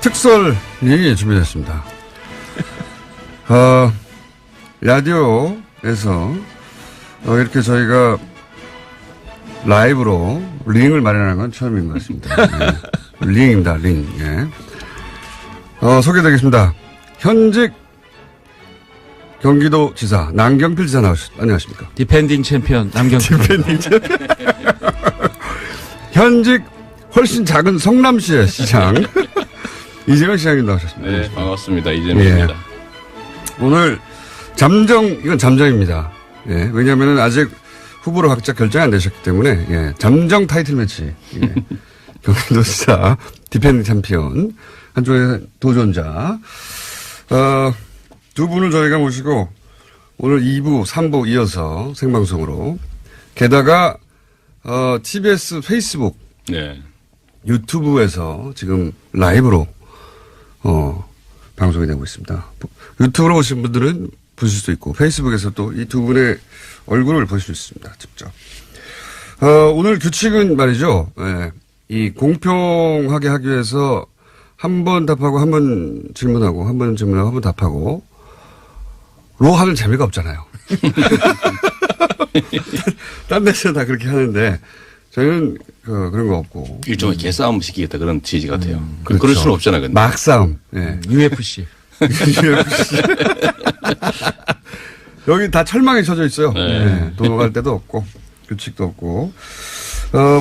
특설이 준비됐습니다. 라디오에서 이렇게 저희가 라이브로 링을 마련하는 건 처음인 것 같습니다. 네. 링입니다, 링. 예. 소개드리겠습니다. 현직 경기도지사 남경필 지사 안녕하십니까? 디펜딩 챔피언 남경필. 디펜딩 챔피언. 현직 훨씬 작은 성남시의 시장 이재명 시장님 나오셨습니다. 네, 반갑습니다. 이재명입니다. 예. 오늘 이건 잠정입니다. 예, 왜냐하면 아직 후보로 각자 결정이 안 되셨기 때문에 예, 잠정 타이틀 매치. 예. 경기도지사 디펜딩 챔피언 한쪽의 도전자 두 분을 저희가 모시고 오늘 2부, 3부 이어서 생방송으로 게다가 TBS 페이스북, 네. 유튜브에서 지금 라이브로 방송이 되고 있습니다. 유튜브로 보신 분들은 보실 수 있고 페이스북에서 또 이 두 분의 얼굴을 보실 수 있습니다. 직접. 오늘 규칙은 말이죠. 예, 이 공평하게 하기 위해서 한 번 답하고 한 번 질문하고 한 번 질문하고 한 번 답하고 로 하면 재미가 없잖아요. 딴 데서 다 그렇게 하는데 저희는 그런 거 없고. 일종의 개싸움 시키겠다 그런 취지 같아요. 그렇죠. 그럴 수는 없잖아요. 근데. 막싸움. 예. UFC. 여기 다 철망에 쳐져 있어요. 네. 네. 도망갈 데도 없고 규칙도 없고.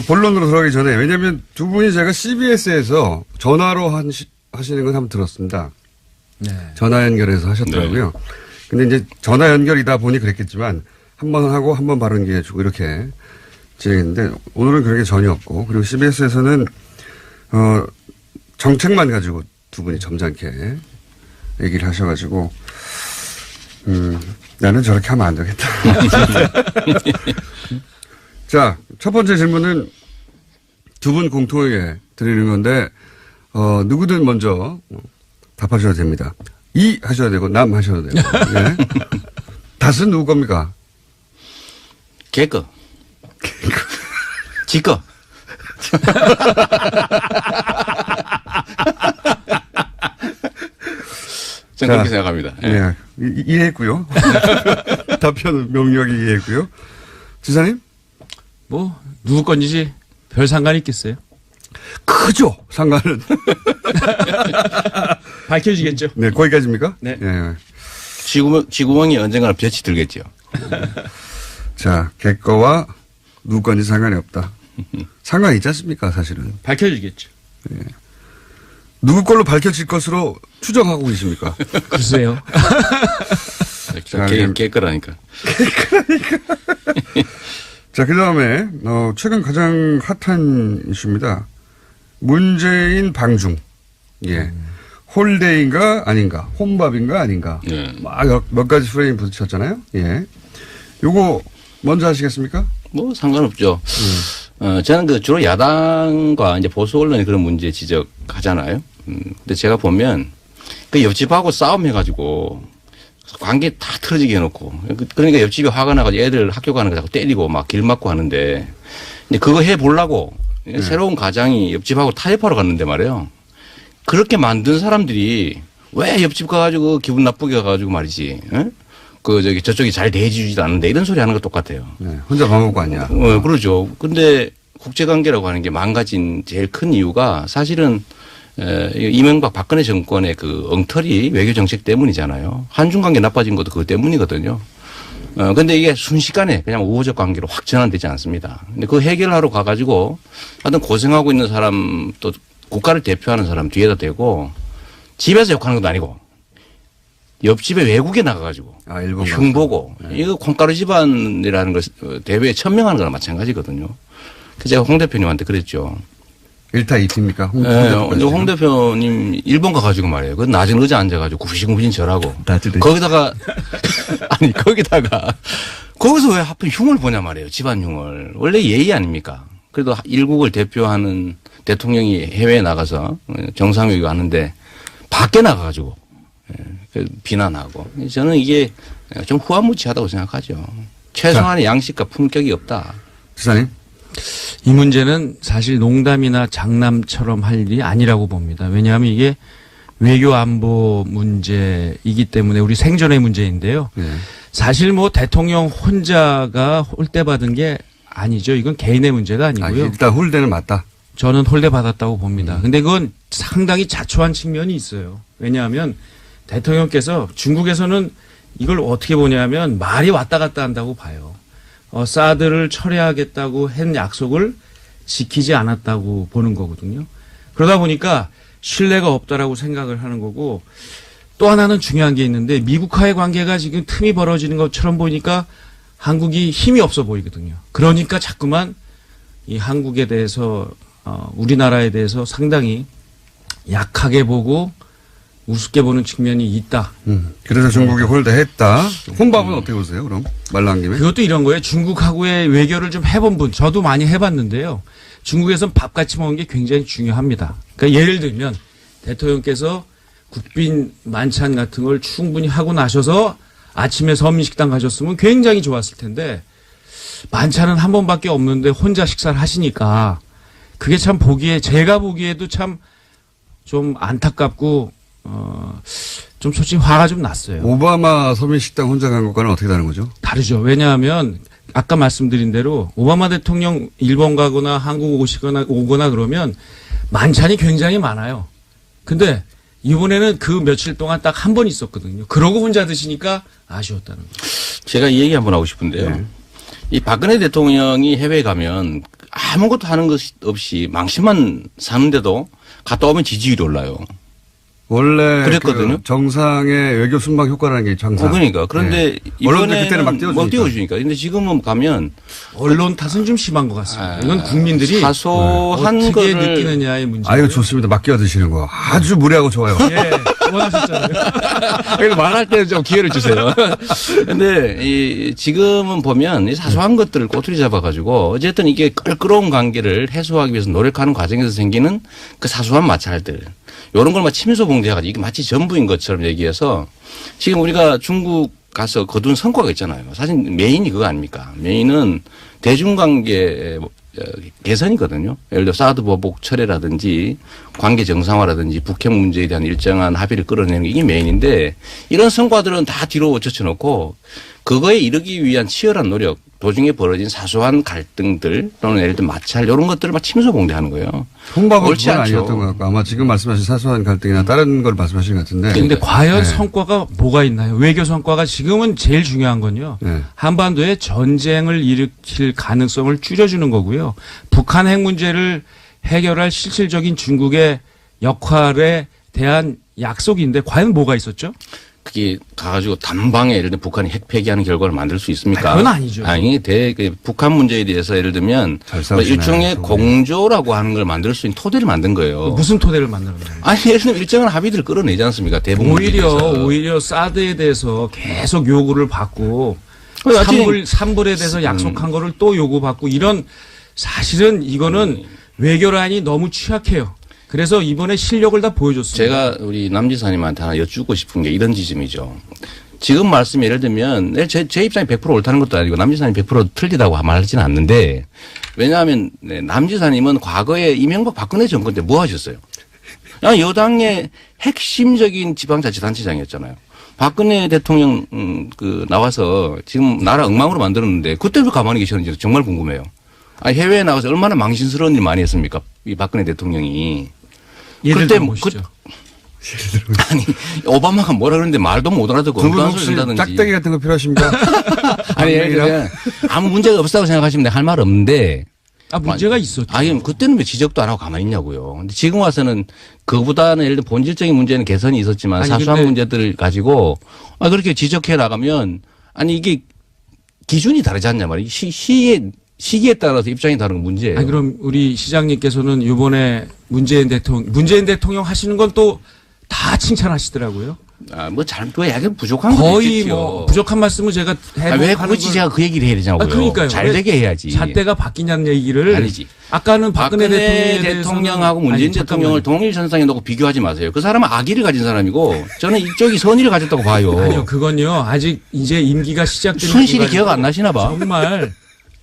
본론으로 들어가기 전에 왜냐하면 두 분이 제가 CBS에서 전화로 하시는 건 한번 들었습니다. 네. 전화 연결해서 하셨더라고요. 네. 근데 이제 전화 연결이다 보니 그랬겠지만 한 번 하고 한 번 발언 기회 주고 이렇게 진행했는데 오늘은 그런 게 전혀 없고 그리고 CBS에서는 정책만 가지고 두 분이 점잖게 얘기를 하셔가지고 나는 저렇게 하면 안 되겠다. 자, 첫 번째 질문은 두 분 공통에게 드리는 건데 누구든 먼저 답하셔도 됩니다. 이 하셔야 되고 남 하셔도 되고. 네. 닷은 누구 겁니까? 개거. 지거. 저는 그렇게 생각합니다. 네. 이해했고요. 답변은 명료하게 이해했고요. 지사님? 뭐 누구 건지 별 상관이 있겠어요? 크죠. 상관은. 밝혀지겠죠. 네, 거기까지입니까? 네. 네. 쥐구멍이 언젠가는 볕이 들겠죠. 자, 개거와 누구 건지 상관이 없다. 상관이 있지 않습니까, 사실은. 밝혀지겠죠. 네. 누구 걸로 밝혀질 것으로 추정하고 계십니까? 글쎄요. 개거라니까. 자, 그 다음에, 최근 가장 핫한 이슈입니다. 문재인 방중. 예. 홀데이인가 아닌가, 혼밥인가 아닌가. 네. 막 몇 가지 프레임 부딪혔잖아요. 예. 요거 먼저 하시겠습니까? 뭐 상관없죠. 저는 주로 야당과 이제 보수 언론이 그런 문제 지적하잖아요. 근데 제가 보면 그 옆집하고 싸움해가지고 관계 다 틀어지게 해놓고 그러니까 옆집이 화가 나가지고 애들 학교 가는 거 자꾸 때리고 막 길 막고 하는데 근데 그거 해보려고 새로운 가장이 옆집하고 타협하러 갔는데 말이에요. 그렇게 만든 사람들이 왜 옆집 가가지고 기분 나쁘게 가가지고 말이지. 에? 저쪽이 잘 대해주지도 않는데 이런 소리 하는 거 똑같아요. 네, 혼자 밥 먹고 왔냐. 그러죠. 근데 국제관계라고 하는 게 망가진 제일 큰 이유가 사실은 이명박 박근혜 정권의 그 엉터리 외교 정책 때문이잖아요. 한중 관계 나빠진 것도 그것 때문이거든요. 근데 이게 순식간에 그냥 우호적 관계로 확 전환되지 않습니다. 근데 그 해결하러 가가지고 하여튼 고생하고 있는 사람 또 국가를 대표하는 사람 뒤에다 대고 집에서 욕하는 것도 아니고 옆집에 외국에 나가가지고 흉 보고 네. 이거 콩가루 집안이라는 걸 대회에 천명하는 거랑 마찬가지거든요. 그래서 제가 홍 대표님한테 그랬죠. 1타 2피입니까? 네, 홍 대표님 일본 가가지고 말이에요. 그 낮은 의자 앉아가지고 구시구신 절하고 거기다가 아니 거기다가 거기서 왜 하필 흉을 보냐 말이에요. 집안 흉을. 원래 예의 아닙니까? 그래도 일국을 대표하는 대통령이 해외에 나가서 정상회의 하는데 밖에 나가가지고 비난하고 저는 이게 좀 후한무치하다고 생각하죠. 최소한의 양식과 품격이 없다. 지사님? 이 문제는 사실 농담이나 장남처럼 할 일이 아니라고 봅니다. 왜냐하면 이게 외교 안보 문제이기 때문에 우리 생존의 문제인데요. 네. 사실 뭐 대통령 혼자가 홀대받은 게 아니죠. 이건 개인의 문제가 아니고요. 일단 홀대는 맞다. 저는 홀대받았다고 봅니다. 근데 그건 상당히 자초한 측면이 있어요. 왜냐하면 대통령께서 중국에서는 이걸 어떻게 보냐면 말이 왔다 갔다 한다고 봐요. 사드를 철회하겠다고 한 약속을 지키지 않았다고 보는 거거든요. 그러다 보니까 신뢰가 없다라고 생각을 하는 거고 또 하나는 중요한 게 있는데 미국과의 관계가 지금 틈이 벌어지는 것처럼 보이니까 한국이 힘이 없어 보이거든요. 그러니까 자꾸만 이 한국에 대해서 우리나라에 대해서 상당히 약하게 보고 우습게 보는 측면이 있다. 그래서 중국이 홀대했다. 혼밥은 어떻게 보세요? 그럼 말 나온 김에. 그것도 이런 거예요. 중국하고의 외교를 좀 해본 분, 저도 많이 해봤는데요. 중국에서는 밥 같이 먹는 게 굉장히 중요합니다. 그러니까 예를 들면 대통령께서 국빈 만찬 같은 걸 충분히 하고 나셔서 아침에 서민식당 가셨으면 굉장히 좋았을 텐데 만찬은 한 번밖에 없는데 혼자 식사를 하시니까 그게 참 보기에 제가 보기에도 참 좀 안타깝고 좀 솔직히 화가 좀 났어요. 오바마 서민식당 혼자 간 것과는 어떻게 다른 거죠? 다르죠. 왜냐하면 아까 말씀드린 대로 오바마 대통령 일본 가거나 한국 오거나 그러면 만찬이 굉장히 많아요. 근데 이번에는 그 며칠 동안 딱 한 번 있었거든요. 그러고 혼자 드시니까 아쉬웠다는 거예요. 제가 이 얘기 한번 하고 싶은데요. 네. 이 박근혜 대통령이 해외에 가면 아무것도 하는 것 없이 망신만 사는데도 갔다 오면 지지율이 올라요. 원래 그랬거든요. 그 정상의 외교 순방 효과라는 게 정상. 그러니까 그런데 네. 언론들 그때는 막 이번에는 띄워주니까. 띄워주니까. 근데 지금은 가면 언론 탓은 좀 심한 것 같습니다. 이건 국민들이 사소한 어떻게 거를 느끼느냐의 문제. 아유 좋습니다. 맡겨 드시는 거 아주 무례하고 좋아요. 예, 원하셨잖아요. 그래서 말할 때는 좀 기회를 주세요. 근데 지금은 보면 이 사소한 것들을 꼬투리 잡아가지고 어쨌든 이게 껄끄러운 관계를 해소하기 위해서 노력하는 과정에서 생기는 그 사소한 마찰들. 이런 걸 막 침소 봉제해가지고 이게 마치 전부인 것처럼 얘기해서 지금 우리가 중국 가서 거둔 성과가 있잖아요. 사실 메인이 그거 아닙니까? 메인은 대중관계 개선이거든요. 예를 들어 사드 보복 철회라든지 관계 정상화라든지 북핵 문제에 대한 일정한 합의를 끌어내는 게 이게 메인인데 이런 성과들은 다 뒤로 젖혀놓고 그거에 이르기 위한 치열한 노력 도중에 벌어진 사소한 갈등들 또는 예를 들어 마찰 이런 것들을 막 침소봉대하는 거예요. 혼밥은 옳지 그건 않죠. 아니었던 것 같고 아마 지금 말씀하신 사소한 갈등이나 다른 걸 말씀하시는 것 같은데. 근데 과연 네. 성과가 뭐가 있나요? 외교 성과가 지금은 제일 중요한 건요. 네. 한반도에 전쟁을 일으킬 가능성을 줄여주는 거고요. 북한 핵 문제를 해결할 실질적인 중국의 역할에 대한 약속인데 과연 뭐가 있었죠? 그게 가가지고 단방에 예를 들면 북한이 핵 폐기하는 결과를 만들 수 있습니까? 그건 아니죠. 아니, 북한 문제에 대해서 예를 들면 잘 싸우시네, 일종의 정말. 공조라고 하는 걸 만들 수 있는 토대를 만든 거예요. 무슨 토대를 만들었나요? 아니, 예를 들면 일정한 합의들을 끌어내지 않습니까? 대북 문제에 대해서. 오히려 사드에 대해서 계속 요구를 받고 하여튼 산불에 대해서 약속한 거를 또 요구받고 이런 사실은 이거는 외교란이 너무 취약해요. 그래서 이번에 실력을 다 보여줬습니다. 제가 우리 남지사님한테 하나 여쭙고 싶은 게 이런 지점이죠. 지금 말씀 예를 들면 제 입장이 100% 옳다는 것도 아니고 남지사님 100% 틀리다고 말하지는 않는데 왜냐하면 남지사님은 과거에 이명박 박근혜 정권 때 뭐 하셨어요? 여당의 핵심적인 지방자치단체장이었잖아요. 박근혜 대통령 나와서 지금 나라 엉망으로 만들었는데 그때도 가만히 계셨는지 정말 궁금해요. 아니, 해외에 나가서 얼마나 망신스러운 일 많이 했습니까? 이 박근혜 대통령이. 예를 그때 들어 보시죠. 아니, 오바마가 뭐라 그러는데 말도 못 알아듣고 두 분 엉뚱한 혹시 소리 한다든지. 짝대기 같은 거 필요하십니까? 아니, 예를 들면 아무 문제가 없다고 생각하시면 할 말 없는데. 문제가 있었죠. 아니, 그때는 왜 지적도 안 하고 가만히 있냐고요. 근데 지금 와서는 그보다는 예를 들어 본질적인 문제는 개선이 있었지만 아니, 사소한 근데 문제들을 가지고 그렇게 지적해 나가면 아니, 이게 기준이 다르지 않냐 말이에요. 시기에 따라서 입장이 다른 건 문제예요. 아니, 그럼 우리 시장님께서는 이번에 문재인 대통령 하시는 건 또 다 칭찬하시더라고요. 그 약간 부족한 거 거의 있겠죠. 뭐 부족한 말씀을 제가 왜 굳이 제가 그 얘기를 해야 되냐고요. 그러니까요. 잘 되게 해야지. 잣대가 바뀌냐는 얘기를 아니지. 아까는 박근혜 대통령하고 문재인 대통령을 동일선상에 놓고 비교하지 마세요. 그 사람은 악의를 가진 사람이고 저는 이쪽이 선의를 가졌다고 봐요. 아니요, 그건요. 아직 이제 임기가 시작되는 순실이 순간이고 기억 안 나시나 봐. 정말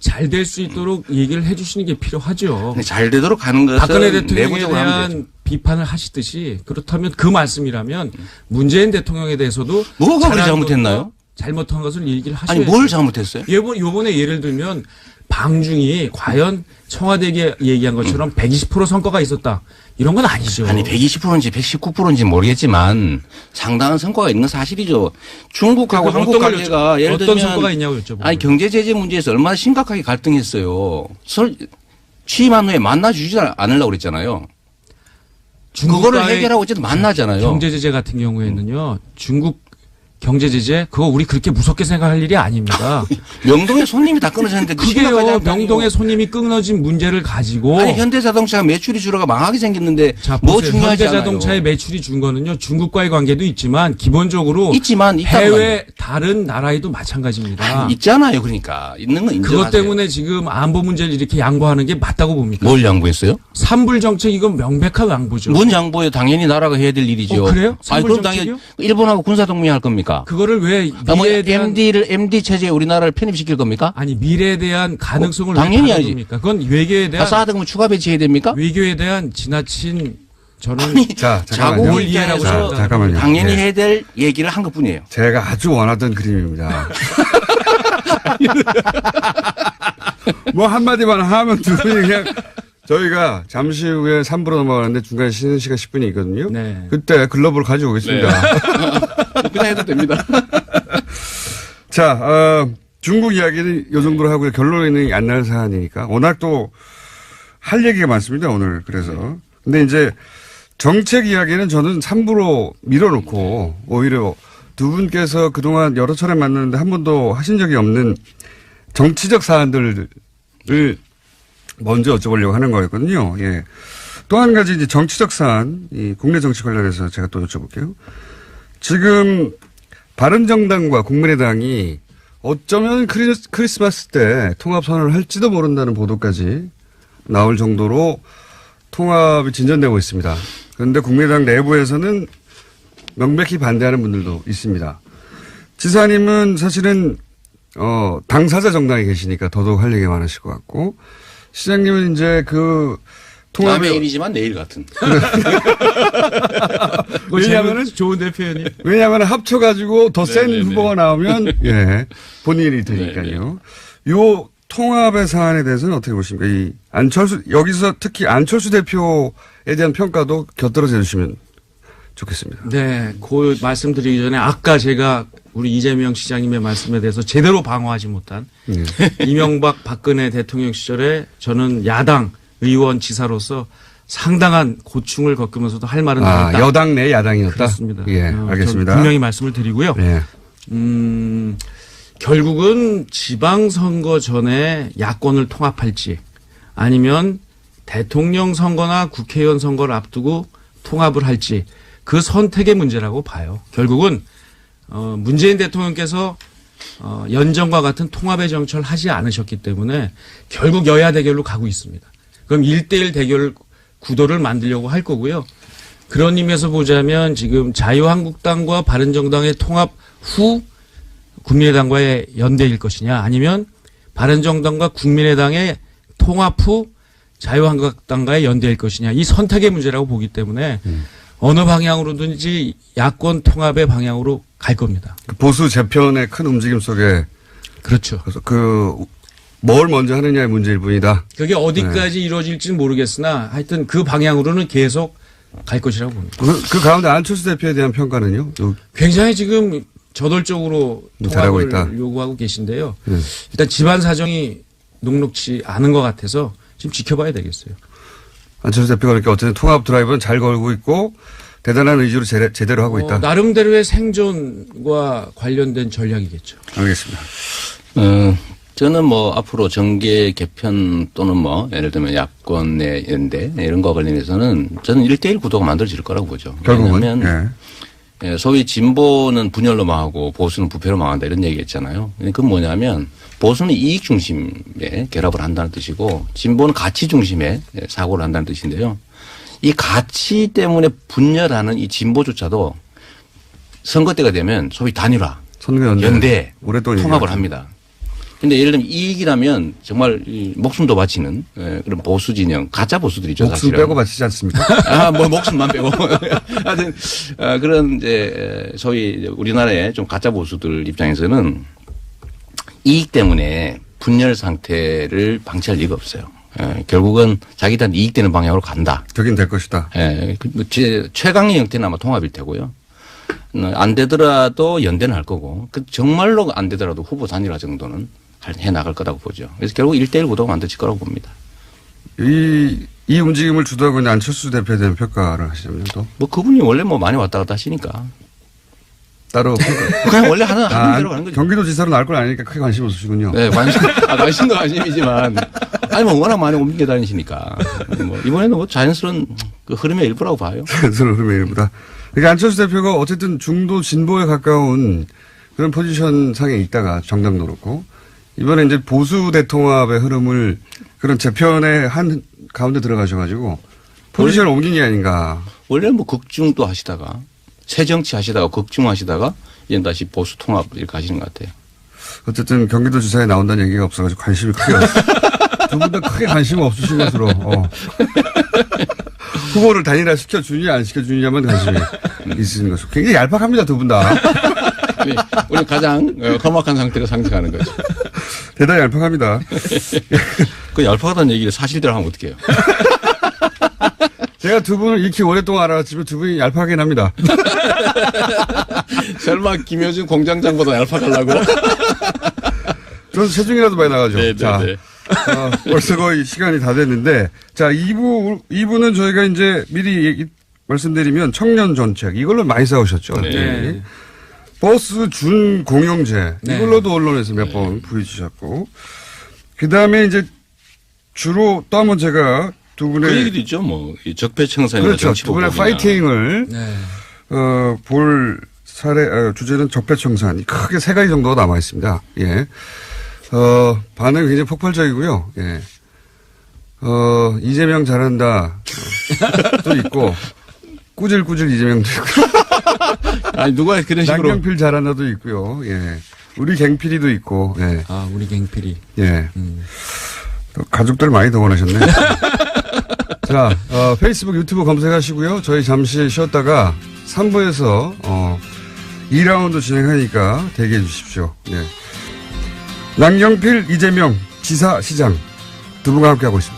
잘 될 수 있도록 얘기를 해 주시는 게 필요하죠. 근데 잘 되도록 하는 것은 박근혜 대통령에 내부적으로 하면 되죠. 대한 비판을 하시듯이 그렇다면 그 말씀이라면 문재인 대통령에 대해서도 뭐가 그리 잘한 잘못했나요? 것과 잘못한 것을 얘기를 하셔야 아니 뭘 잘못했어요? 요번에 예를 들면 방중이 과연 청와대에 얘기한 것처럼 120% 성과가 있었다. 이런 건 아니죠. 아니 120%인지 119%인지 모르겠지만 상당한 성과가 있는 사실이죠. 중국하고 그러니까 한국 어떤 걸 관계가 예를 어떤 들면 성과가 있냐고 여쭤보고. 아니 경제 제재 문제에서 얼마나 심각하게 갈등했어요. 취임한 후에 만나주지 않으려고 그랬잖아요. 그거를 중국과의 해결하고 어쨌든 만나잖아요. 경제 제재 같은 경우에는요. 중국 경제 제재 그거 우리 그렇게 무섭게 생각할 일이 아닙니다. 명동에 손님이 다 끊어졌는데 그게요. 명동에 손님이 끊어진 문제를 가지고 아니 현대자동차가 매출이 줄어가 망하게 생겼는데 자, 뭐 보세요. 중요하지 않아요. 현대자동차의 매출이 준 거는요. 중국과의 관계도 있지만 기본적으로 있지만 해외 다른 나라에도 마찬가지입니다. 있잖아요. 그러니까 있는 건 인정하세요. 그것 때문에 지금 안보 문제를 이렇게 양보하는 게 맞다고 봅니까? 뭘 양보했어요? 산불 정책 이건 명백한 양보죠. 뭔 양보예요? 당연히 나라가 해야 될 일이죠. 그래요? 아니 산불 그럼 당연히 정책이요? 일본하고 군사 동맹할 겁니까? 그거를 왜 뭐 미래에 대한 MD 체제에 우리나라를 편입시킬 겁니까? 아니 미래에 대한 가능성을 당연히 왜 아니지. 겁니까? 그건 외교에 대한 사드금 추가 배치해야 됩니까? 외교에 대한 지나친 저는 자, 자국을 잠깐만요. 이해하고 이해해서 싶다. 잠깐만요. 당연히 예. 해야 될 얘기를 한 것뿐이에요. 제가 아주 원하던 그림입니다. 뭐 한마디만 하면 두 분이 그냥 저희가 잠시 후에 3부로 넘어가는데 중간에 쉬는 시간 10분이 있거든요. 네. 그때 글러브를 가져오겠습니다. 그냥 해도 됩니다. 자, 중국 이야기는 이 정도로 하고요. 결론이 안 날 사안이니까. 워낙 또 할 얘기가 많습니다, 오늘. 그래서. 근데 이제 정책 이야기는 저는 3부로 밀어놓고 오히려 두 분께서 그동안 여러 차례 만났는데 한 번도 하신 적이 없는 정치적 사안들을 먼저 여쭤보려고 하는 거였거든요. 예. 또 한 가지 이제 정치적 사안, 이 국내 정치 관련해서 제가 또 여쭤볼게요. 지금 바른정당과 국민의당이 어쩌면 크리스마스 때 통합 선언을 할지도 모른다는 보도까지 나올 정도로 통합이 진전되고 있습니다. 그런데 국민의당 내부에서는 명백히 반대하는 분들도 있습니다. 지사님은 사실은 당사자 정당에 계시니까 더더욱 할 얘기가 많으실 것 같고, 시장님은 이제 그 통합의 남의 일이지만 내일 같은. 왜냐하면 좋은데 표현이. 왜냐하면 합쳐가지고 더 센 네네네. 후보가 나오면 예 본인이 되니까요. 요 통합의 사안에 대해서는 어떻게 보십니까? 이 안철수 여기서 특히 안철수 대표에 대한 평가도 곁들여져 주시면 좋겠습니다. 네, 그 말씀드리기 전에 아까 제가 우리 이재명 시장님의 말씀에 대해서 제대로 방어하지 못한 이명박 박근혜 대통령 시절에 저는 야당 의원 지사로서 상당한 고충을 겪으면서도 할 말은 많았다. 여당 내 야당이었다. 그렇습니다. 예, 알겠습니다. 분명히 말씀을 드리고요. 예. 결국은 지방선거 전에 야권을 통합할지 아니면 대통령 선거나 국회의원 선거를 앞두고 통합을 할지 그 선택의 문제라고 봐요. 결국은 문재인 대통령께서 연정과 같은 통합의 정치를 하지 않으셨기 때문에 결국 여야 대결로 가고 있습니다. 그럼 1대1 대결 구도를 만들려고 할 거고요. 그런 의미에서 보자면 지금 자유한국당과 바른정당의 통합 후 국민의당과의 연대일 것이냐 아니면 바른정당과 국민의당의 통합 후 자유한국당과의 연대일 것이냐 이 선택의 문제라고 보기 때문에 어느 방향으로든지 야권 통합의 방향으로 갈 겁니다. 보수 재편의 큰 움직임 속에 그렇죠. 그래서 뭘 먼저 하느냐의 문제일 뿐이다. 그게 어디까지 이루어질지는 모르겠으나 하여튼 그 방향으로는 계속 갈 것이라고 봅니다. 그 가운데 안철수 대표에 대한 평가는요? 굉장히 지금 저돌적으로 잘하고 통합을 있다. 요구하고 계신데요. 일단 집안 사정이 녹록치 않은 것 같아서 지금 지켜봐야 되겠어요. 안철수 대표가 그러니까 어쨌든 통합 드라이브는 잘 걸고 있고 대단한 의지로 제대로 하고 있다. 나름대로의 생존과 관련된 전략이겠죠. 알겠습니다. 저는 뭐 앞으로 정계 개편 또는 뭐 예를 들면 야권 내 연대 이런 거와 관련해서는 저는 1대1 구도가 만들어질 거라고 보죠. 결국은. 왜냐하면 소위 진보는 분열로 망하고 보수는 부패로 망한다 이런 얘기했잖아요. 그건 뭐냐면 보수는 이익 중심에 결합을 한다는 뜻이고 진보는 가치 중심에 사고를 한다는 뜻인데요. 이 가치 때문에 분열하는 이 진보조차도 선거 때가 되면 소위 단일화, 선거 연대, 오랫동안 통합을 얘기하죠. 합니다. 근데 예를 들면 이익이라면 정말 이 목숨도 바치는 그런 보수 진영, 가짜 보수들이죠. 목숨 사실은. 빼고 바치지 않습니까? 뭐 목숨만 빼고. 하여튼 그런 이제 소위 우리나라의 좀 가짜 보수들 입장에서는 이익 때문에 분열 상태를 방치할 리가 없어요. 결국은 자기들한테 이익되는 방향으로 간다. 되긴 될 것이다. 최강의 형태는 아마 통합일 테고요. 안 되더라도 연대는 할 거고, 정말로 안 되더라도 후보 단일화 정도는 해 나갈 거라고 보죠. 그래서 결국 1대1 구도가 만들어질 거라고 봅니다. 이 움직임을 주도하고 있는 안철수 대표에 대한 평가를 하시자면 또. 뭐 그분이 원래 뭐 많이 왔다 갔다 하시니까. 따로. 그냥 원래 하는 대로 가는 거죠. 경기도지사로 나올 건 아니니까 크게 관심 없으시군요. 네, 관심도 관심이지만. 아니, 뭐 워낙 많이 옮겨 다니시니까. 뭐 이번에는 뭐 자연스러운 그 흐름의 일부라고 봐요. 자연스러운 흐름의 일부다. 그러니까 안철수 대표가 어쨌든 중도 진보에 가까운 그런 포지션 상에 있다가 정당도 그렇고 이번에 이제 보수 대통합의 흐름을 그런 재편의 한 가운데 들어가셔가지고 포지션을 옮긴 게 아닌가. 원래 뭐 극중도 하시다가 새 정치 하시다가 극중하시다가 이제 다시 보수 통합을 가시는 것 같아요. 어쨌든 경기도지사에 나온다는 얘기가 없어가지고 관심이 크게 없어요. 두 분 다 크게 관심 없으신 것으로. 후보를 단일화 시켜주느냐 안 시켜주느냐만 관심이 있으신 것으로. 굉장히 얄팍합니다 두 분 다. 우리 가장 험악한 상태로 상승하는 거죠. 대단히 얄팍합니다. 그 얄팍하다는 얘기를 사실대로 하면 어떡해요. 제가 두 분을 이렇게 오랫동안 알아왔지만 두 분이 얄팍하긴 합니다. 설마 김효준 공장장보다 얄팍하려고? 저는 체중이라도 많이 나가죠. 네, 자, 네. 벌써 거의 시간이 다 됐는데, 자, 2부는 저희가 이제 미리 말씀드리면 청년 정책, 이걸로 많이 싸우셨죠. 네. 버스 준 공영제, 이걸로도 언론에서 몇 번 부딪히셨고, 그 다음에 이제 주로 또 한 번 제가 두 분의. 그 얘기도 있죠. 뭐, 적폐청산이나 그렇죠. 두 분의 파이팅을, 볼 주제는 적폐청산. 크게 세 가지 정도가 남아 있습니다. 예. 반응이 굉장히 폭발적이고요. 예. 이재명 잘한다. 또 있고, 꾸질꾸질 이재명도 있고. 아니, 누가 그런 식으로. 양경필 잘한다도 있고요. 예. 우리 갱필이도 있고, 예. 아, 우리 갱필이. 예. 또 가족들 많이 동원하셨네. 자, 페이스북, 유튜브 검색하시고요. 저희 잠시 쉬었다가 3부에서, 2라운드 진행하니까 대기해 주십시오. 예. 양경필, 이재명, 지사, 시장 두 분과 함께하고 있습니다.